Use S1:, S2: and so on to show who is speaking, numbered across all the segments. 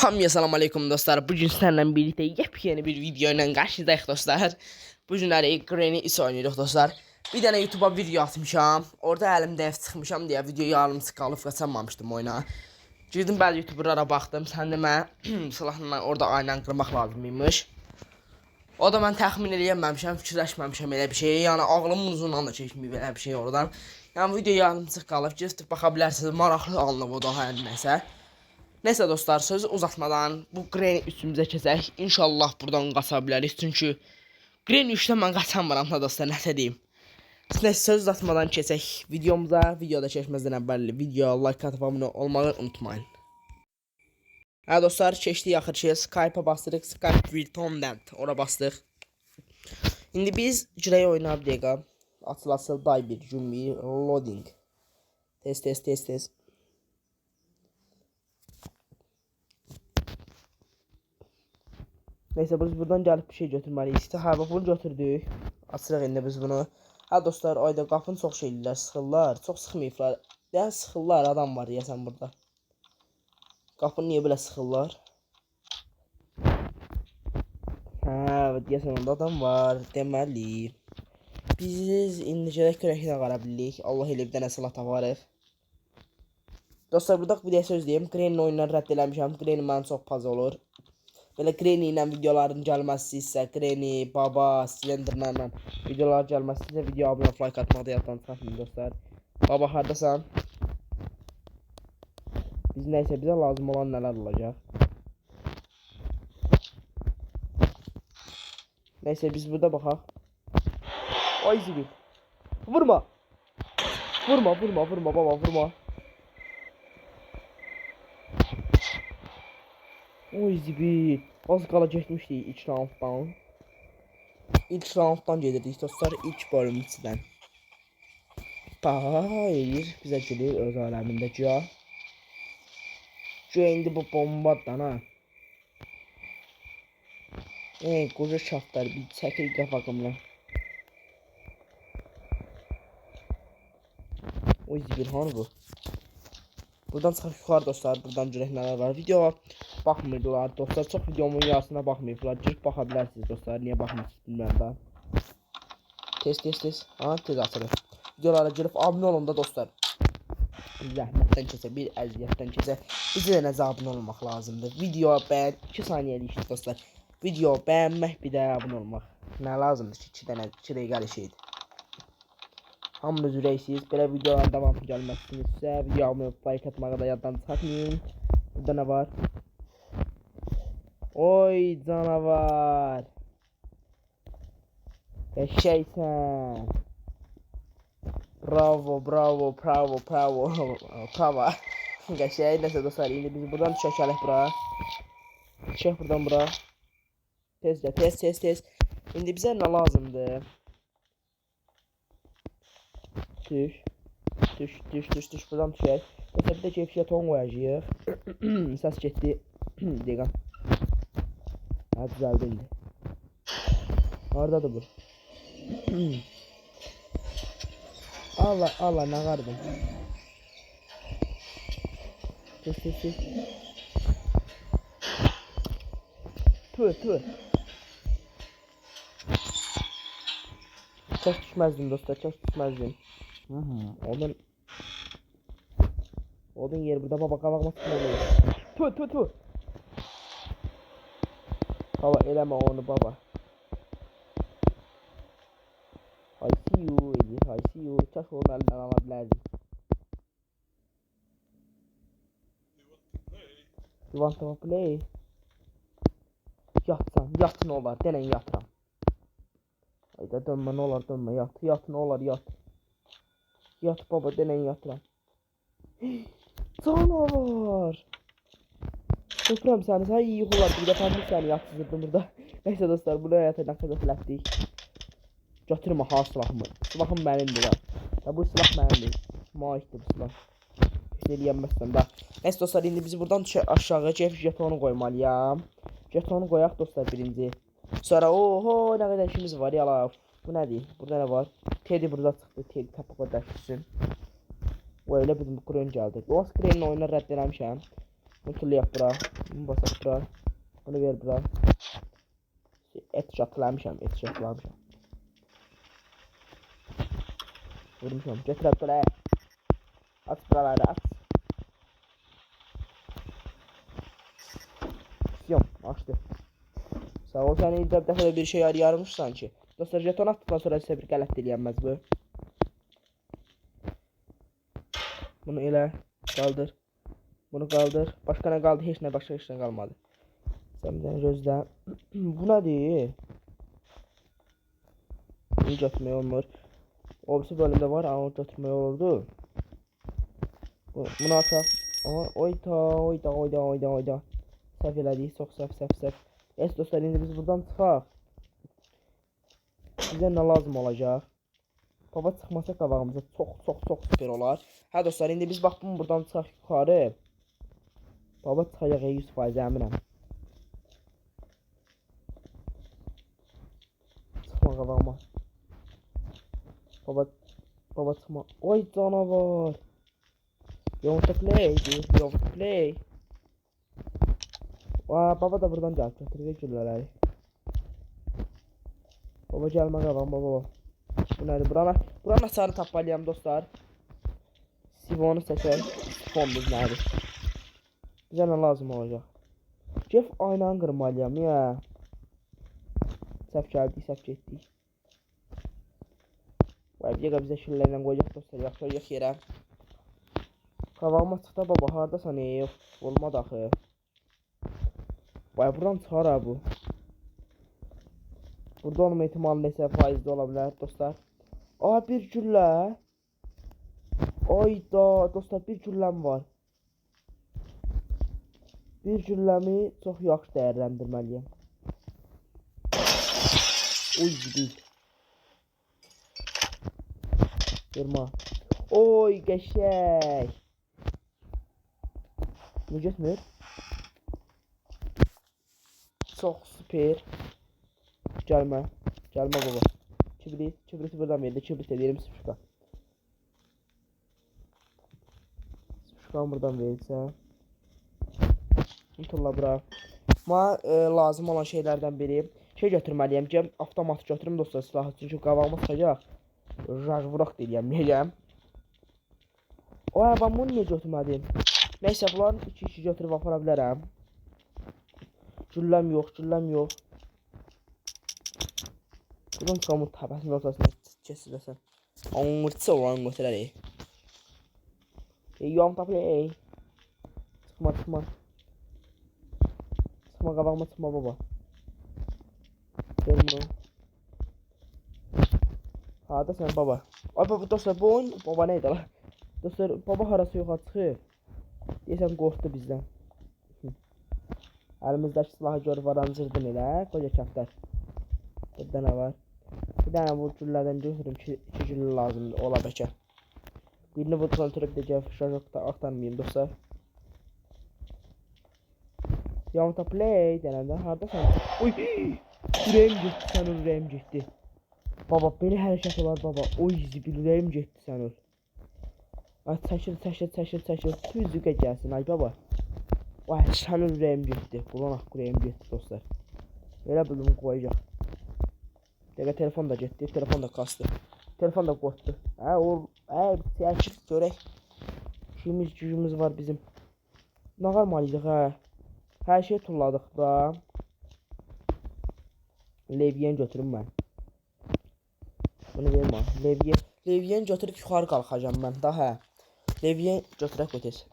S1: Hamıya salam aleykum dostlar. Bugün sizlerle birlikte yepyeni bir video ile karşınızdayıq dostlar. Bu günləri Granny is oynayırıq dostlar. Bir dənə YouTube'a video atmışam. Orada əlimdə F çıxmışam deyə video yarımçıq qalıb qaçamamışdım oyuna. Girdim bəzi YouTuberlara baxdım. Sən demə silahla orada aynen qırmaq lazımıymış. O da mən təxmin eləyəməmişəm, fikirləşməmişəm elə bir şey. Yəni ağlımın ucundan da keçməyib elə bir şey oradan. Yəni video yarımçıq qalıb. Girib baxa bilərsiniz. Maraqlı alınıb o da hər nəsə. Neyse dostlar, sözü uzatmadan bu Granny üstümüze keçək. İnşallah buradan qaça bilərik. Çünki Granny 3'dən mən qaçamıram da dostlar, nəsə deyim. Neyse söz uzatmadan keçək videomuza. Videoda keçməzdən əvvəl videoya like atıb abunə olmağı unutmayın. Hə dostlar, keçdik axır şey. Skype'a bastırıq. Skype with Tomdent. Ora bastıq. İndi biz girək oyuna bir dəqiqə. Açılasıl day bir cümbi loading. Test. Neyse biz buradan gəlib bir şey götürməliyik. Hə bax bunu götürdük. Açırıq indi biz bunu. Hə dostlar, ayda qapını çox şeylər sıxırlar. Çox sıxmayıblar. Yəni sıxırlar, adam var deyəsən burada. Qapını niyə belə sıxırlar? Hə, deyəsən onda adam var. Deməli. Biz indi gələk görək nə qara bilirik. Allah elə bir dənə silah taparıq. Dostlar burada bir də söz deyim. Granny oyunları rədd eləmişəm. Granny mənim çox paz olur. Böyle Granny ile videoların gelmesi ise Granny, Baba, Slenderman'la videolar gelmesi ise video abone olup like atmada yatan takmayın dostlar. Baba hardasan? Biz neyse bize lazım olan neler olacak? Neyse biz burada bakaq. Ay zibil. Vurma baba vurma. Oy zibil. Az qala getmişdik ilk rounddan. İlk rounddan gedirdik dostlar, ilk bölümçüdən. Hayır, bizə gelir öz aləmində güya. Güya indi bu bombadan ha. Qoca şaftlar bir çəkil qafaqımla. Oy zibil hanı bu? Buradan çıxaq yuxarı dostlar, buradan görək nələr var. Videoya baxmırdılar dostlar, çox videomun yarısına baxmayıblar. Girib baxa bilərsiniz dostlar, niyə baxmırsınız bilmirəm da. Tez. Ha, tez açırıq. Videolara girib abunə olun da dostlar. Zəhmətdən keçə, bir əziyyətdən keçə. Bizə də nəzə abunə olmaq lazımdır. Video bəyən, 2 saniyəlik işdir dostlar. Video bəyənmək, bir də abunə olmaq. Nə lazımdır ki, 2 dəqiqəli şeydir. Hamınız ürəksiniz. Belə videoların davamlı gəlməsinizsə videomu like atmağı da yaddan çıxartmayın. Burada nə var? Oy canavar. Eşşəksən. Bravo. Qəşəng nəsə dostlar. İndi biz buradan düşək bura. Düşək buradan bura. Tez. İndi bizə nə lazımdır? Düş buradan düşək. Mesela bir də keyfiyyəton qoyacağıq. Səs getdi. Dəqiqə. Hə, düzəldi indi. Haradadır bu? Allah, nə qardım? Tez. Tüh. Çox düşməzdim dostlar, çox düşməzdim. Odun yer burada baba qabağıma tutmalı. Tüh. Baba eləmə onu baba. I see you. Çaş onu əlindən ala bilərdim. You want to play? Yat nə olar, denən yatıram. Hayda dönmə nə olar, dönmə yat nə olar, yat. Yat baba, denən yatıram. Canavar. Öpürəm səni, sən iyi yuxular. Bir dəfə bir səni yatsızırdım burada. Neyse dostlar, bunu həyata nəqəzətlədik. Götürmə ha silahımı. Silahım mənimdir ha. Ya bu silah mənimdir. Maikdir bu silah. Hiç eləyənməzsən da. Neyse dostlar, indi bizi buradan aşağı jetonu qoymalıyam. Jetonu qoyaq dostlar birinci. Sonra oho nə qədər işimiz var yala. Bu nədir? Burada nə var? Teddy burada çıxdı. Teddy tapıqla dəşsin. O elə bizim Granny gəldi. O Granny oyunu rədd eləmişəm. Bunu tulluyaq bura. Bunu basaq bura. Bunu ver bura. Et şatlamışam. Vurmuşam. Götürəb bura. Aç buraları aç. Yok açtı. Sağ ol, səni ildə bir dəfə də bir şey yarmış sanki. Dostlar, jeton atdıqdan sonra sizə bir qələt eləyənməz bu. Bunu elə qaldır. Bunu qaldır. Başqa nə qaldı? Heç nə, başqa heç nə qalmadı. Sən bir dənə gözlə. Bu nədir? Bunu götürmək olmur. O birisi bölümdə var, amma götürmək olurdu. Bunu ataq. Oyda. Səhv elədik, çox səhv. Evet dostlar, indi biz buradan çıxaq. Bizə nə lazım olacaq? Baba çıxmasa qabağımıza çox süper olar. Hə dostlar, indi biz bax bunu buradan çıxaq yuxarı. Baba çıxacaq 100% əminəm. Çıxma qabağıma. Baba çıxma. Oy canavar. You want to play? Baba da buradan gəlib götürəcək güllələri. Baba gəlmə qabağım baba. Bu nədir? Buranın açarını tapmalıyam dostlar. Sivonu seçək. Sifon biz nədir? Bizə nə lazım olacaq? Gef aynanı qırmalıyam ya. Səhv getdik. Vay bir dəqiqə bizə şillərlə qoyacaq dostlar. Yaxşı yerə. Qabağıma çıxda baba hardasan ey? Olmadı axı. Vay buradan çıxar ha bu. Burada olma ihtimali nesə faizli ola bilər dostlar. Bir güllə. Ayda dostlar, bir gülləm var. Bir gülləmi çox yaxşı dəyərləndirməliyəm. Uy gidik. Durma. Oy qəşək. Bu getmir. Çox süper. Gəlmə baba. Kibriti buradan verdi. Kibrit edelim sıfırka. Sıfırkan buradan verirsə. Unutullah bura. Lazım olan şeylərdən biri. Şey götürməliyəm ki, avtomat götürüm dostlar silahı. Çünki qabağıma çıxacaq. Raj vuraq deyirəm. Ben bunu niyə götürmədim? Neyse, bunların 2 götürüb apara bilərəm. Gülləm yox. Buradan çıxamın təpəsinin ortasına kesiləsən. Anırtsa olan götürərik. You want to play? Çıxma. Çıxma qabağıma çıxma baba. Gel bunu. Hada sən baba. Ay baba dostlar, bu oyun baba neydi la? Dostlar, baba harası yoxa çıxır. Deyəsən qorxdu bizdən. Əlimizdəki silahı görüb arancırdın elə. Qoca kəftər. Burada nə var? Bir dənə bu güllərdən götürüm ki, 2 güllə lazımdır ola bəkə. Birini buradan ötürüb deyəcək, şarjokda axtarmayayım dostlar. You want to play denəndə hardasan? Oy! Ürəyim getdi. Baba, belə hərəkət olar baba. Oy, zibil ürəyim getdi sən ol. Ay, çəkil. Tüzlükə gəlsin ay baba. Vay, sən ürəyim getdi. Bulan ürəyim getdi dostlar. Elə bildim qoyacaq. Dəqiqə telefon da getdi, telefon da kastı. Telefon da qotdu. Çəkil görək. İşimiz gücümüz var bizim. Nə qalmalıyıq Hər şey tulladıq da. Levyen götürüm mən. Bunu vermə. Levyen götürüb yuxarı qalxacam mən daha. Levyen götürək bu tez.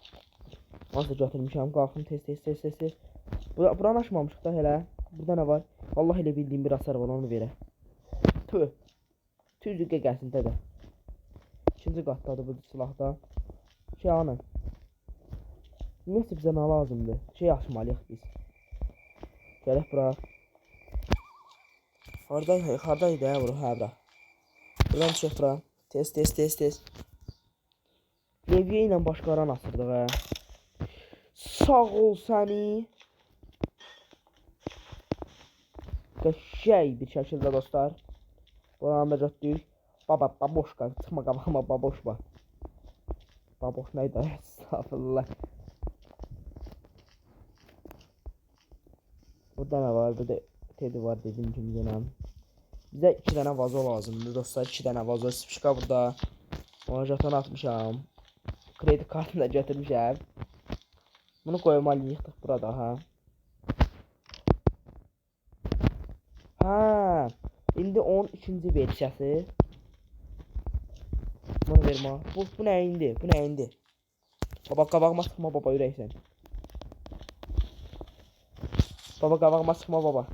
S1: Nasıl götürmüşəm? Qalxım tez. Buranı açmamışıq da elə. Burada nə var? Vallahi elə bildiyim bir hasar var, onu verək. Tüzlükə gəlsin dədə. İkinci qatdadır bu silahda. Anı. Neyse bizə nə lazımdır? Şey açmalıyıq biz. Gələk bura. Haradaydı bura? Bura. Buradan çıxıq bura. Tez. Levye ilə başqa aran asırdıq Sağ ol səni. Qəşəng bir şəkildə dostlar. Buranı da götürdük. Baba, baboşka. Çıxma qabağıma baboş var. Baboş neydi? Estağfurullah. Burada ne var? Burada Teddy var dediğim gibi yine. Bize 2 tane vazo lazımdı dostlar. 2 tane vazo. Spişka burada. Ona jeton atmışam. Kredi kartını da götürmüşəm. Bunu koymalıyıq burada ha. Ha. İndi 12-ci versiyası. Bunu vermə. Bu nə indi? Bu nə indi? Baba qabağıma sıxma baba ürəksən. Baba qabağıma sıxma baba.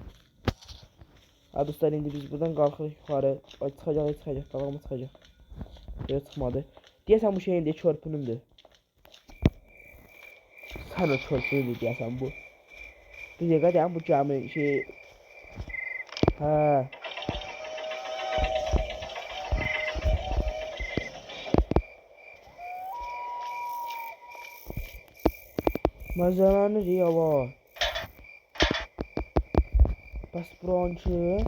S1: Ha dostlar indi biz buradan qalxırıq yuxarı. Ay çıxacaq qabağıma çıxacaq. Yox çıxmadı. Deyəsən bu şey indi çörpünümdür. Sən o çörpünümdür deyəsən bu. Bir dəqiqə deyəm bu gəmi şey. Hə. Malzemeler ya var. Bəs burançı.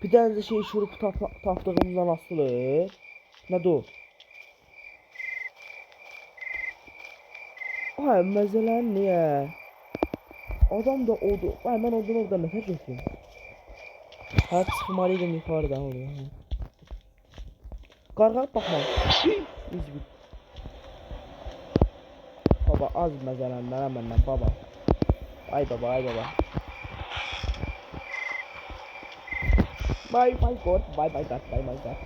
S1: Bir tane de şey şurup tapdığımızdan asılı. Ne o? Ay məzələr niyə? Adam da oldu. Ay mən oradan ne götürüm? Ha çıxmalıydım yuxarıdan oluyor. Qarğa baxma. Üzgün. Baba az məzələndən məndən baba. Ay baba ay baba. Bye my god, bye my god, bye my god.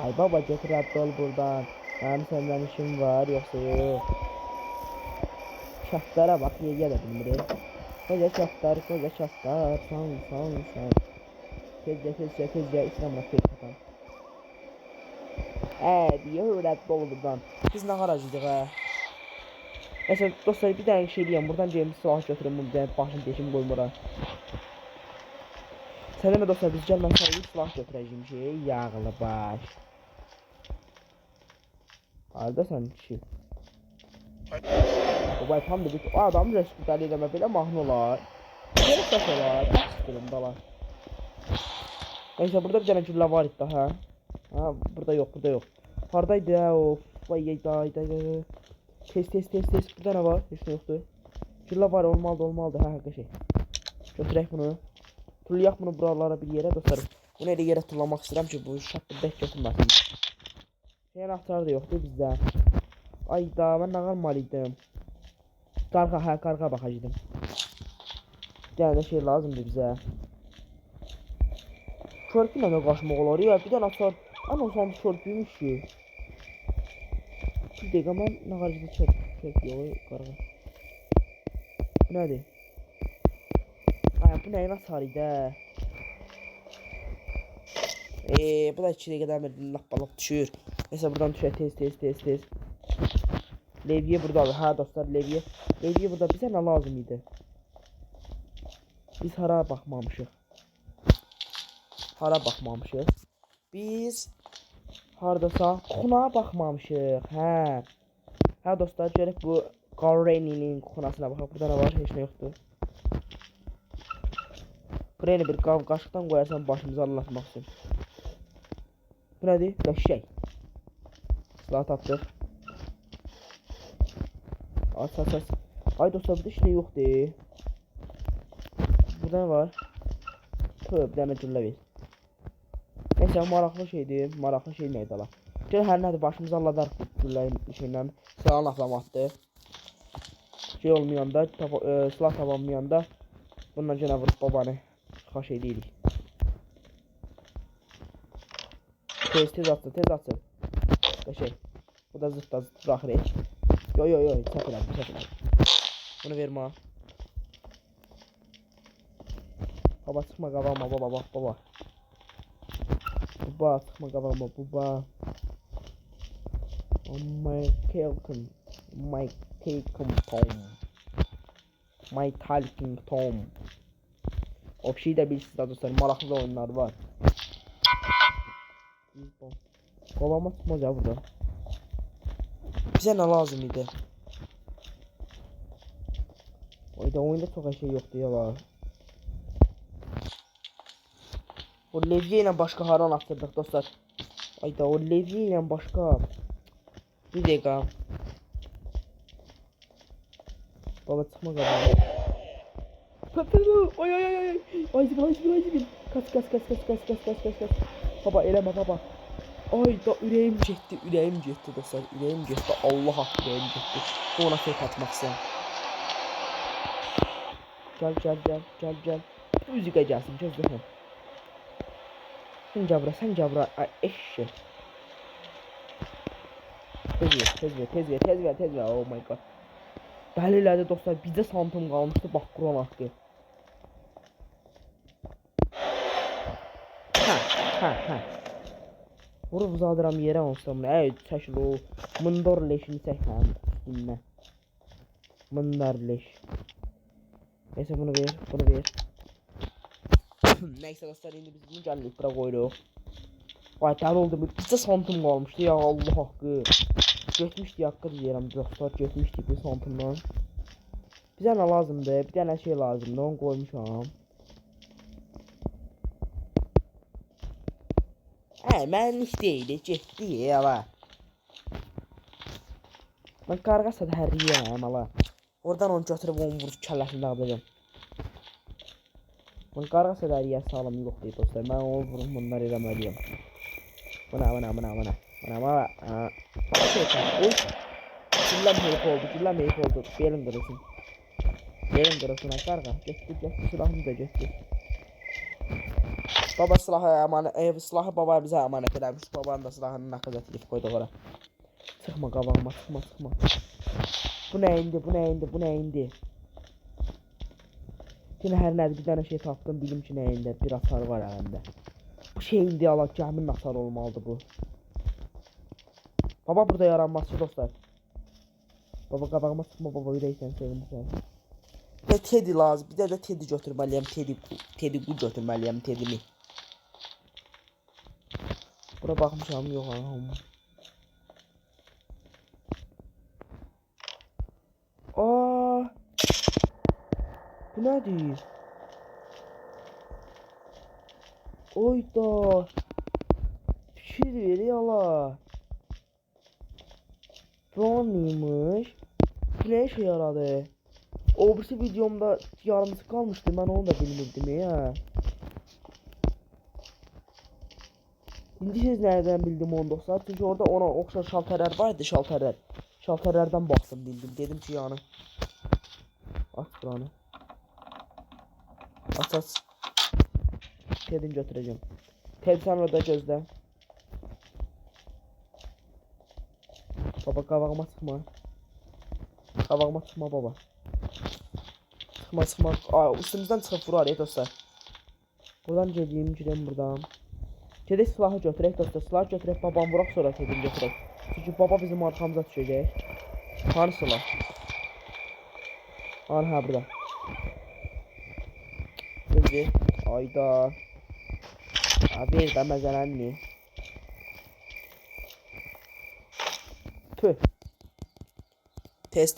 S1: Ay baba götür ol buradan. Benim senden işim var yoksa yok. Şaftara bak niye gelebilirim. Koca şaftar, koca şaftar. San. Tezce İslam'la feytakan. Diyor dolu buradan. Biz ne garajıydık ha. Mesela dostlar bir tane şey diyeyim. Buradan James silah götürün bunu bir başım deşim koymura. Sen de dostlar biz gəlmən sonra bir silah götürəcəyim şey. Yağlı baş. Haradasan kişi? Baba tam da bir adam rəşqidəli eləmə belə mahnı olar. Belə səs olar. Sıkırım dalar. Neyse burada bir tane güllə var idi ha. Ha burada yok. Haradaydı ya o. Vay day. Test. Burada ne var? Hiç ne yoktu. Güllə var olmalı. Ha şey. Götürək bunu. Tulluyaq bunu buralara bir yere dostlarım. Bunu elə yerə tullamaq istəyirəm ki bu şapı bək götürməsin. Şeyin anahtarı da yoxdur bizdə. Ay da mən nə qalmalıydım. Qarğa baxacaqdım. Bir dənə də şey lazımdır bizə. Körpü ilə qaçmaq olar ya. Bir dənə açar. Ana sanki körpüymüş ki. Bir dəqiqə mən nə qalacaqda körpü yox qarğa. Bu nədir? Bu neyin hasarıydı? Bu da 2 dəqiqədən bir lap düşür. Neyse buradan düşer tez. Levye burada alır. Ha dostlar levye burada bize ne lazım idi? Biz hara baxmamışıq. Biz hardasa kuxuna baxmamışıq. Hə dostlar görək bu Granny'nin kuxunasına baxaq. Burada ne var? Heç nə yoxdur. Buraya bir qaşıqdan qoyarsan başımızı anlatmaq üçün. Bu nədir? Döşək. Silah tapdıq. Aç. Ay dostlar burada heç nə yoxdur. Burada nə var? Bir dənə güllə ver. Neyse maraqlı şeydir. Maraqlı şey neydi ala? Gör hər nədir başımızı alladarıq bu gülləyin şeyindən. Silah anlatlamakdır. Şey olmayanda, silah tabanmayanda bundan gene vurup babanı kaş edirik. Tez atsın. Şey. Bu da zırt bırakır hiç. Yo. Səfirəm. Bunu vermə. Baba çıxma qabağıma baba. Baba çıxma qabağıma baba. My talking Tom. O şeyi de bilirsiniz dostlar, maraqlı oyunlar var. Kovama tutmaz ya burada. Bize ne lazım idi? Oyunda çok şey yoktu ya var. O levye ile başka haran attırdık dostlar. O levye ile başka. Bir dakika. Baba çıkma kadar. Patladı. Oy oy oy oy. Ay zibil. Kaç. Baba eleme baba. Ay da ürəyim getdi dostlar. Ürəyim getdi. Allah haqqı ürəyim getdi. Ona fake atmaq istəyirəm. Gel. Müziğe gelsin gözlərim. Sen cabra. Ay eşşək. Tez ver. Oh my god. Dəlillədi dostlar. Bizdə santim qalmışdı. Bax Quran haqqı. Hə. Vurub uzadıram yerə onsam. Ey çəkil o. Mındar leşini çəkməm üstündən. Mındar leş. Neyse bunu ver. Neyse dostlar indi biz bunu gəlməyik bura qoyuruq. Vay dəli oldum. Bizdə santim qalmışdı ya Allah haqqı. Getmişdi haqqı deyirəm dostlar. Getmişdi bir santimdan. Bizə nə lazımdır? Bir dənə şey lazımdır. Onu qoymuşam. Mənlik deyil. Getdi ya. Mən qarğasa da hərliyəm ala. Oradan onu götürüb onu vurub kəlləsini dağıdacağım. Mən qarğasa da hərliyə sağlam yox deyil dostlar. Mən onu vurup bunları eləməliyəm. Buna. Oy. Gülləm heyif oldu. Belin qırılsın. Qarğa. Getdi. Silahımı da getdi. Baba silahı baba bizə əmanət eləmiş. Babanın da silahını naqız etilib qoyduq ora. Çıxma qabağıma, çıxma. Bu nə indi? Yine hər nədir bir dənə şey tapdım, bilim ki nə indi. Bir hasar var əlimdə. Bu şey indi alaq, gəminin hasarı olmalıdır bu. Baba burada yaranmazçı dostlar. Baba qabağıma çıxma baba, ürəksən sevimsən. Və Teddy lazım. Bir də Teddy götürməliyəm. Teddy götürməliyəm Teddy'mi. Bura baxmışam, yox anam. Bu nədir? Oyda. Fikir ver yala. Bu neymiş? Bu ne işe yaradı? O birisi videomda yarımsı kalmıştı. Ben onu da bilmirdim ya. Şimdi siz nereden bildim onu dostlar? Çünkü orada ona oxşar şalterler vardı, şalterlerden baktım bildim. Dedim ki yani. Aç buranı. Aç. Ted'ini götüreceğim. Ted sen orada gözle. Baba qabağıma çıxma. Qabağıma çıxma baba. Çıxma. Üstümüzdən çıxıb vurar ya dostlar. Buradan gedeyim buradan. Gedək silahı götürək dostlar. Silahı götürək babam vuraq sonra Ted'ini götürək. Çünki baba bizim arkamıza düşəcək. Hanı silah? Aha burada. Gözü. Ayda. Abi ben məzələnli. Tüh. Tez.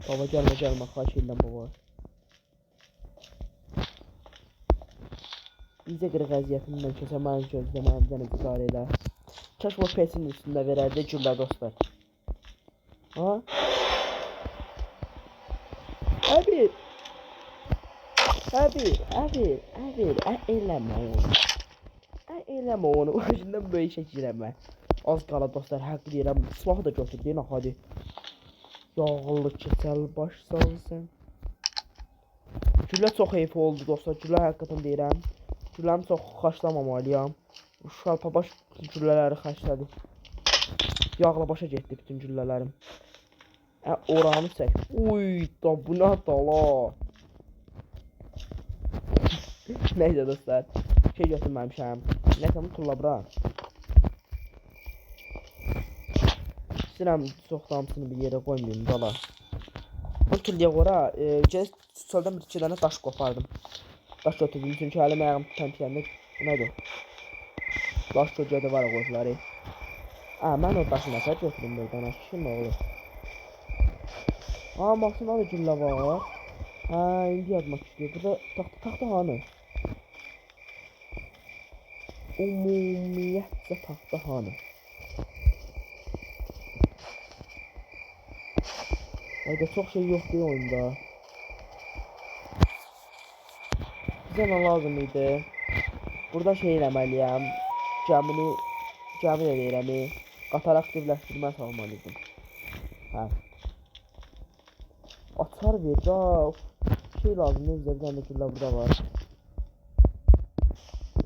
S1: Baba gelme xahiş edirəm baba. Bizə qırıq əziyyətindən kəsə mənim gözləməyimdən iqtidarı elə. Kaş bu pesinin üstündə verərdi güllə dostlar. Ha? Əbir. Eləmə onu. Başından böyle çəkirəm mən. Az qala dostlar, haqq deyirəm. Silahı da götürdün hadi. Yağlı keçəl baş salsın. Güllə çox heyif oldu dostlar. Güllə həqiqətən deyirəm. Gülləmi çox xaçlamamalıyam. Şalpabaş güllələri xaçladı. Yağla başa getdi bütün güllələrim. Oranı çək. Uy da bu nə dala. Neyse dostlar. Şey götürməmişəm. Neyse bunu tulla bura. İstəyirəm çox damsını bir yerə qoymayayım dala. Bunu tulliyə qora. Çöldən bir iki dənə daş qopardım. Daş götürdüm çünki əlim ayağım təmkiyəndə. Bu nədir? Daş göcədə var o qoyuları. Mən o daşı nəsər götürüm buradan. Aşkım nə olur? Maşında da güllə var. İndi yazmaq istəyir. Burada taxta hanı? Ümumiyyətcə taxta hanı? Ayda çok şey yok değil oyunda. Bize ne lazım idi? Burada şey eləməliyəm. Cəmi də deyirəm. Qatar aktivləşdirmə salmalıydım. Hə. Açar ver da. Şey lazım. Ne güzel bir tane külla burada var.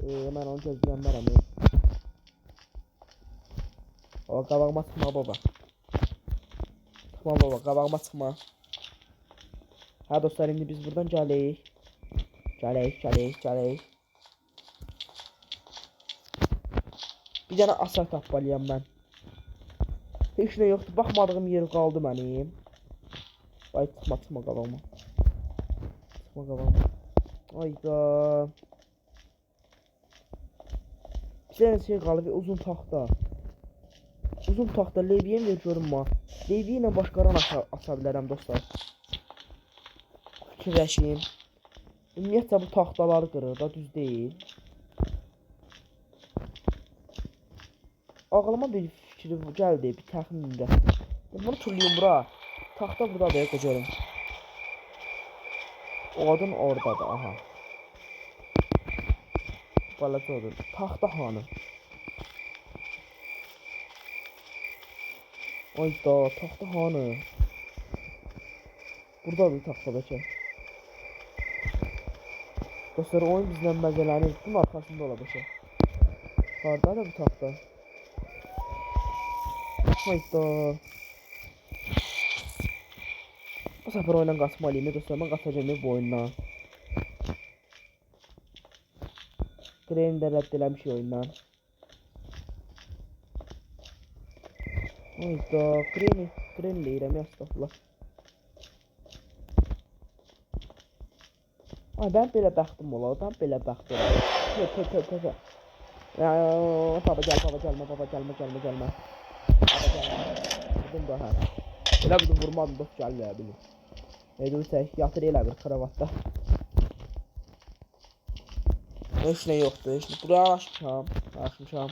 S1: Hemen onu gözləyənlərəm. O qabağıma çıxma baba. Çıxma baba, qabağıma çıxma. Hə dostlar, indi biz buradan gəlik. Gəlik. Bir dənə asar tapmalıyam mən. Heç nə yoxdur, baxmadığım yer qaldı mənim. Ay çıxma qabağıma. Ayda. Bir dənə şey qalıb, uzun taxta. Uzun taxta leviyem ver görüm ma. Leviyə ilə başqaran asa bilərəm dostlar. Fikirləşim. Ümumiyyətlə bu taxtaları qırır da, düz deyil. Ağlıma bir fikri gəldi, bir təxminimdə. Bunu tulluyum bura. Taxta buradadır, qocarım. Odun oradadır, aha. Balaca odun. Taxta hanı? Ayda, taxta hanı? Buradadır taxta bəlkə. Dostlar, oyun bizdən məzələnir. Bunun arxasında ola bəlkə. Hardadır bu taxta? Ayda. Bu sefer oyundan qaçmalıyım dostlar, mən qaçacağım bu oyundan. Greni də rədd eləmiş oyundan. Ayda, Greni deyirəm ya, estağfurullah. Ay, ben belə bəxtim olar, Tö. Baba gəlmə. Baba gəlmə. Dedim da, hə. Elə bizim vurmadım, dost gəlməyə bilir. Neydi yatır elə bir kravatda. Heç nə yoxdur, heç nə. Buraya açmışam.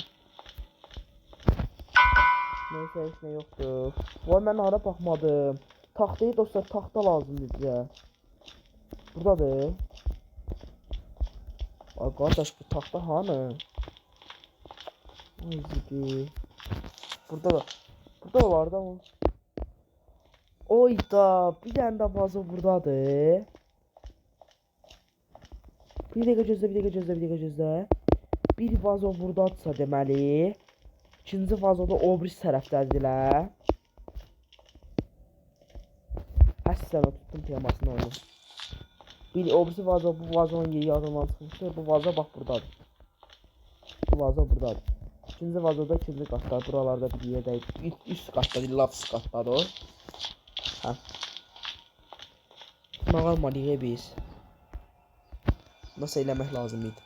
S1: Neyse, heç nə yoxdur. Vay, mən hara baxmadım. Taxtayı dostlar, taxta lazımdır bizə. Buradadır. Ay qardaş, bu taxta hanı? Ay zidi. Burada var da mı? Oyda, bir dənə də vazo buradadır. Bir dəqiqə gözlə. Bir vazo buradadırsa deməli, ikinci vazo da o birisi tərəfdədirlər. Həsən o tuttum temasını onu. O birisi vazo, bu vazonun yeri adından çıxmışdır. Bu vazo bax buradadır. Bu vazo buradadır. İkinci vazoda ikinci qatda, buralarda bir yerdəyik. Üst qatdadır, laf üst qatdadır. Hə. Nə qalmalıyıq biz? Nasıl eləmək lazım idi?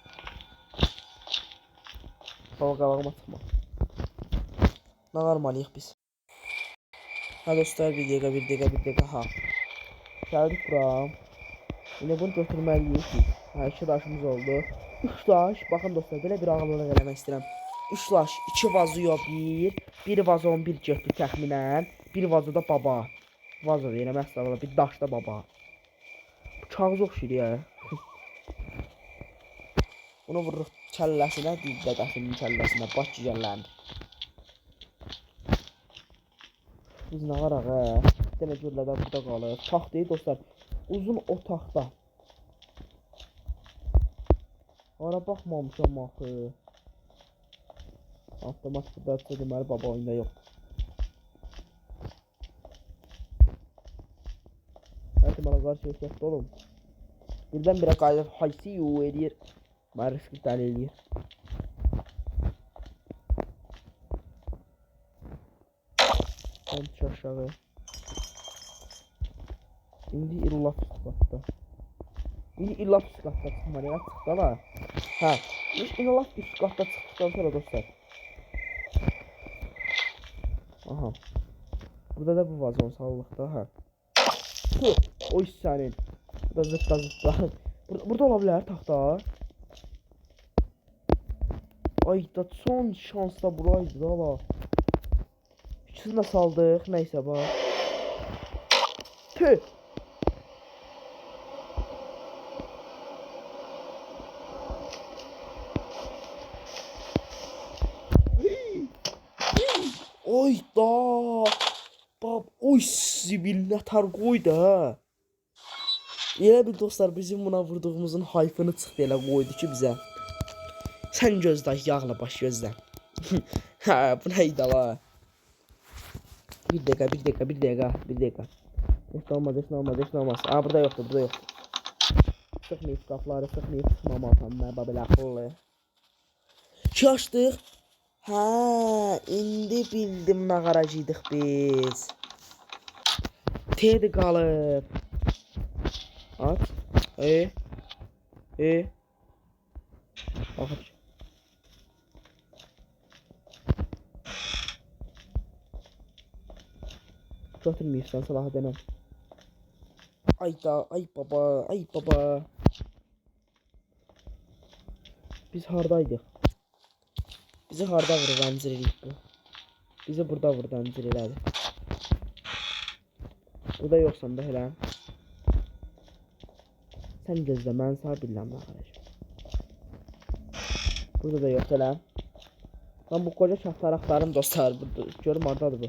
S1: Baba qabağıma çıxma. Nə qalmalıyıq biz? Ha dostlar, bir dəqiqə, ha. Gəldik bura. Yine bunu götürməliyik ki. Ha, 2 daşımız oldu. 3 daş. Baxın dostlar, belə bir ağırlıq eləmək istəyirəm. 3 daş, 2 vazoya 1 vazo 11 getdi təxminən. 1 vazo da baba. Vazo deyirəm, əslində bir daş da baba. Bu kağız oxşuyur ya. Bunu vururuq kəlləsinə, bir də qəfinin kəlləsinə, baş gələn. Biz nə varaq hə? Demə görlədə burada qalır. Taxtayı dostlar, uzun o taxta. Ara baxmamışam axı. Avtomat burada deməli baba oyunda yox. Hadi bana qarşı ehtiyatlı olun. Birdən-birə qayıdıb haysiyu edir. Mən risk iptal edir. Ben aşağı. İndi illaf sıfatda. İndi illaf sıfatda çıxmalı ya, çıxda var. Hə, illaf sıfatda çıxdıqdan sonra dostlar. Aha. Burada da bu vazon sallıqda, hə. Oy sənin. Burada zıtla. Burada ola bilər taxta. Ay da son şans da buraydı da la. İkisini də saldıq, neysə bax. Tüh. Oy da. Bab, oy zibil netar koydu ha. Elə bil dostlar, bizim buna vurduğumuzun hayfını çıxdı, elə qoydu ki bizə. Sən gözlə, yağla baş gözlə. Ha, bu neydi la? Bir dəqiqə. Heç nə olmaz. Aa, burada yoxdur. Sıxmayıb qapıları, sıxmamalısam mən, babelə axıllı. İki açdıq. Hə, indi bildim nə qaracıydıq biz. Tedi qalıb. Aç. Baxır. Götürməyirsən salah denəm. Ay baba. Biz hardaydıq? Bizi harda vurur əncir eləyib bu? Bizi burada vurdu əncir elədi. Burada yoxsan da elə. Sən gözlə, mən sağ biləm nə qaracım. Burada da yox elə. Lan bu qoca şaxtarı axtarım dostlar. Görüm hardadır bu.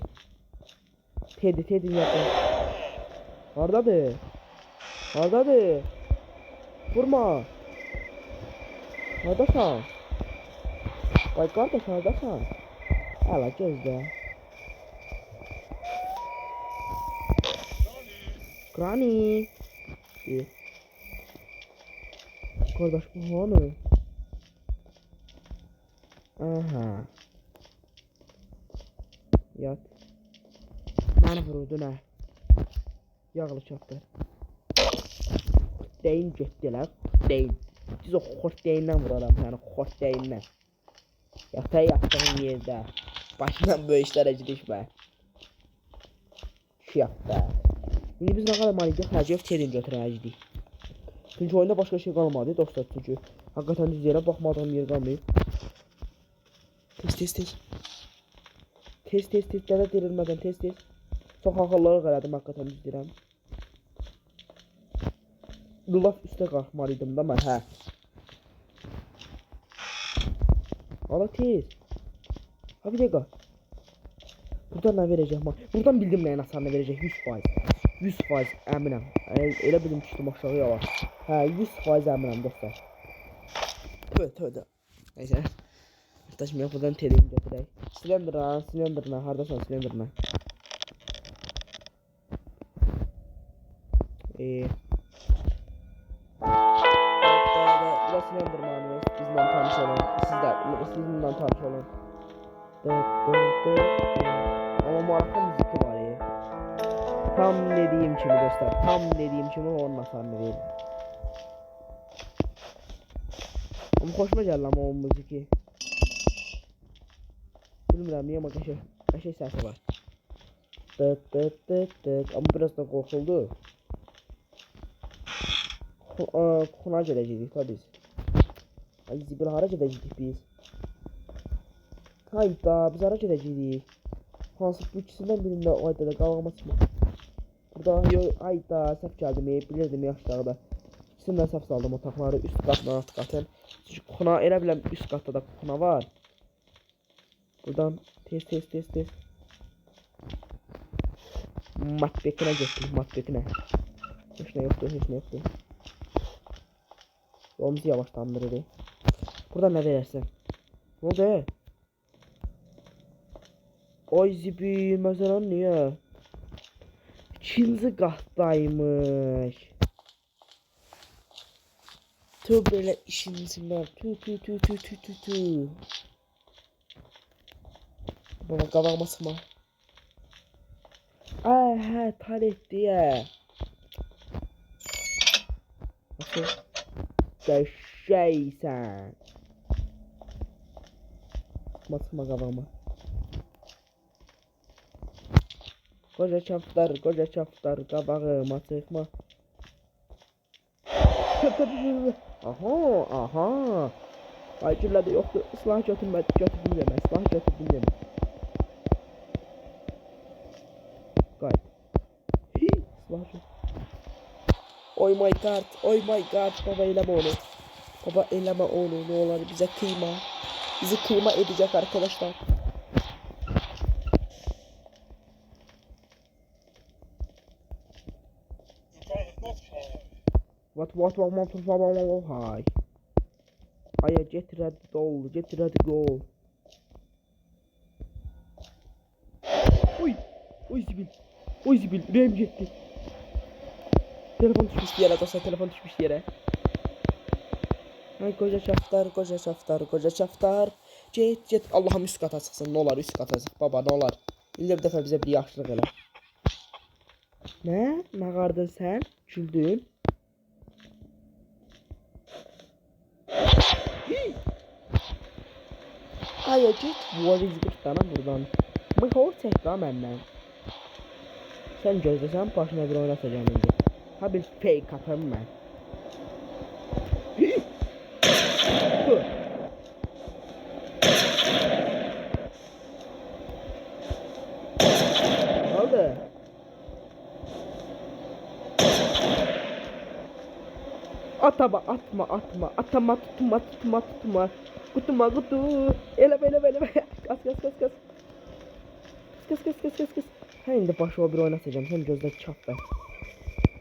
S1: Tedi yapın. Hardadır? Vurma. Hardasan? Vay qardaş, hardasan? Hələ gözlə. Granny. Qardaş bu hanı? Aha. Yat. Məni vururdu nə? Yağlı çapdır. Deyin getdilər. Deyin. Biz o xoş deyindən vuraram səni, xoş deyindən. Yatağın yerdə. Başından böyük işlərə girişmə. Şu yaptı. İndi biz nə qədər malikə xərcəyib Tedin götürəcəyik. Çünki oyunda başqa şey qalmadı dostlar, çünki həqiqətən düz yerə baxmadığım yer qalmayıb. Tez, dədə dirilmədən tez. Çox axılları qələdim, həqiqətən düz deyirəm. Laf üstə qalxmalıydım da mən, hə. Ala tez. Ha bir dəqiqə. Buradan nə verəcək? Buradan bildim nəyin hasarını verəcək, 100% əminəm. Elə bilim düşdüm aşağı yavaş. Hə, 100% əminəm dostlar. Tövdə. Neyse. Taşmaya buradan telini götürək. Silindirna, hardasan silindirna? Burası silindirmanız, bizimle tanış olun. Sizinle tanış olun. Ama marka müziki var ya. Tam dediğim kimi dostlar. Tam dediğim kimi onun hasarını verir. Ama hoşuma geldi ama o müziki. Bilmirəm niye ama kaşık sesi var. Ama biraz da korkuldu. Kona geləcəyik da biz. Ay zibil hara gedəcəyik biz? Hayda biz hara gedəcəyik? Hansı bu ikisindən birində o ayda da qalğıma çıxmaq. Burada ayda səhv gəldim, bilirdim yaşlarda. İkisindən səhv saldım otaqları üst qatdan alt qatın. Çünki kona elə biləm üst qatda da kona var. Buradan tez. Matbekine getdik, matbekine. Heç nə yoxdur. Yolumuzu yavaşlandırırıq. Burada nə verərsən? Ne oldu? Ay zibil, məsələn niyə? İkinci qatdaymış. Tövbe elə işin içindən. Tü. Baba qabağıma çıxma. Ay hə, taletdi ya. Nasıl? Qəşəysən. Çıxma qabağıma. Qoca çaplar qabağıma çıxma. Aha. Ay güllədə yoxdur. Silah götürdüm demə. Qayıt. Silah Oh my god. Oh my god. Baba eleme onu. Baba eleme onu. Ne olur bize kıyma. Bizi kıyma edecek arkadaşlar. What hi. Aya get ready goal. Get ready goal. Oy. Oy zibil. Oy zibil. Rem gitti. Telefon düşmüş yere dostlar. Telefon düşmüş yere. Ay koca çaftar, koca çaftar, koca çaftar. Get. Allah'ım üst kata çıksın. Ne olar üst kata çık. Baba ne olar. İlk bir defa bize bir yaşlılık elə. Ne? Ne qardın sen? Güldün. Ay git. Bu bir tane buradan. Mıhor çek lan benden. Sen gözləsən başına bir oynatacağım indi. Ha bir fake atarım ben. Aldı. Atma. Tutma. Kutu. Eleme. Kas. Ha indi başıma bir oynatacağım. Sen gözlə çap ver.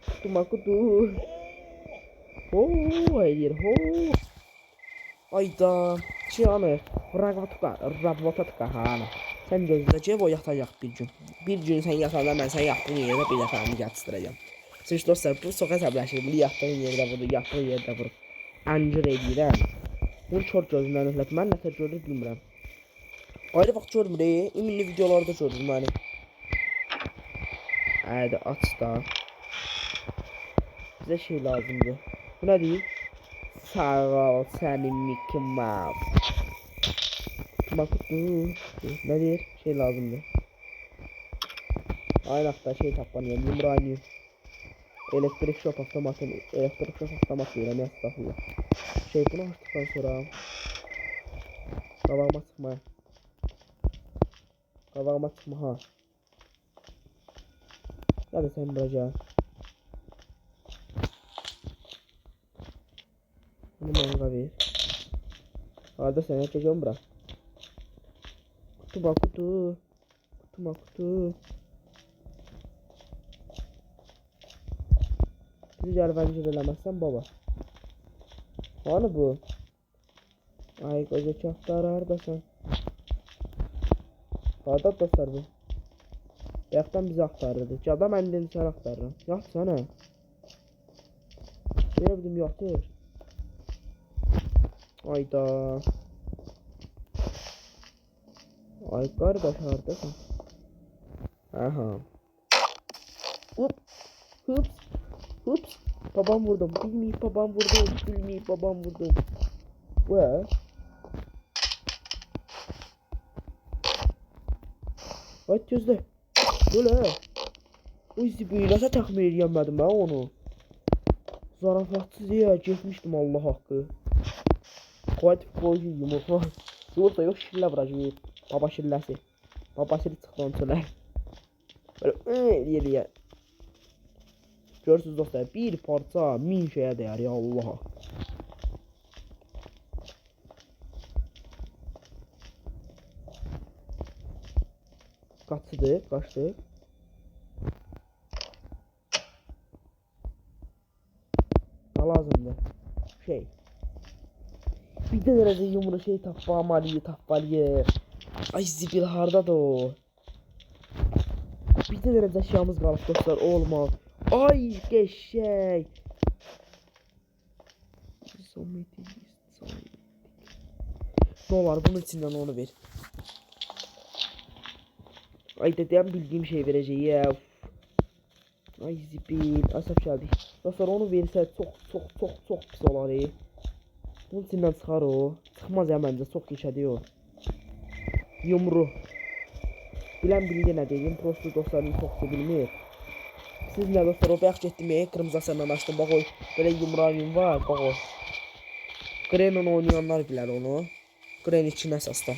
S1: Tutma kutu. Hayır. Ayda. Çiyanı. Rabvatuka hana. Sen gözlə o yatacaq bir gün. Bir gün sen yatanda mən sən yatdığın yerdə bir dəfə onu yatışdıracağım. Siz dostlar bu çox əsəbləşir. Bunu yatdığın yerdə vurur, yatdığın yerdə vurur. Ancır edirəm. Bunu çox gözümdən öhlət. Mən nətər görür bilmirəm. Ayrı vaxt görmürəm. Üminli videolarda görürüm məni. Hadi aç da. Bize şey lazımdı. Bu ne değil? Sağ ol senin Mickey Mouse. Nedir? Şey lazımdı. Aynı hafta şey taplanıyor. Yumrağını. Elektrik şok avtomatı diyorum ya estağfurullah. Şey bunu açtıktan sonra. Kavağıma sıkma ha. Ya da sen bıracaksın. Bunu manga ver. Arada sen yapacağım bırak. Kutu. Bizi carvancı eləməzsən baba. Hani bu? Ay koca çaftar haradasın? Harada dostlar bu? Bayaqdan bizi axtarırdı. Cada mən dedim sən axtarıram. Yatsana. Ne bildim yatır. Ayda. Ay qardaş haradasın? Aha. Ups. Babam vurdum. Bilmeyip babam vurdum. Where? Ay gözle. Böyle. O zibi nasıl takmir edemedim ben onu. Zarafatsız ya geçmiştim Allah hakkı. Kuatif koyucu yumurta. Yumurta yok şille vuracağım. Baba şillesi. Babası çıktı onu söyler. Böyle diye. Görürsünüz dostlar bir parça 1000 şeye değer ya Allah'a. Kaçtı. Ne lazımdı? Şey. Bir de nerede yumru şey tapmalıyı. Ay zibil hardadır o. Bir de nerede eşyamız kaldı dostlar olmaz. Ay geçey. Ne olar bunun içinden onu ver. Ay dedem bildiğim şey vereceği ya. Ay zibil asap geldi. Dostlar onu verirse çok pis olar. Bunun içinden çıxar o. Çıxmaz ya məncə çox keçədi o. Yumru. Bilən bildi nə deyim. Prosto dostlarını çox bilmir. Siz nə dostlar o bayaq getdim kırmızı asarla açdım. Bax o belə yumrağım var. Bax o. Gren'in oynayanlar bilər onu. Gren için əsasda.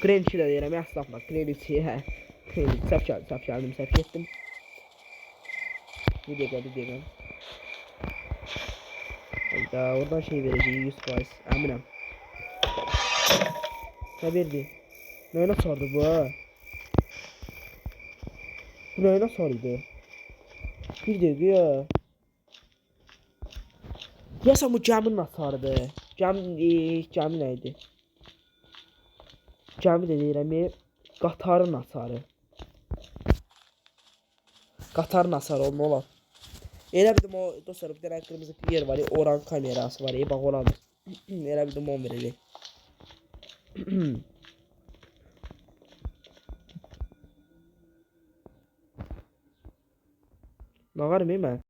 S1: Gren 2 də deyirəm, əsasda. Gren 2 hə. Səhv getdim. Bir dəqiqə. Hayda, oradan şey vereceği 100%. Eminim. Ne verdi? Neyine sardı bu ha? Bu neyine sarıydı? Bir dəqiqə ya. Deyəsən bu gəminin hasarıdı. Gəmi nə idi? Gəmi də deyirəm, qatarın hasarı. Qatarın hasarı olmalı. Elə bildim o dostlar, bir dənə qırmızı yer var ya, oran kamerası var ya, bax oran. Elə bildim 10 verecek. Ne var mı ben?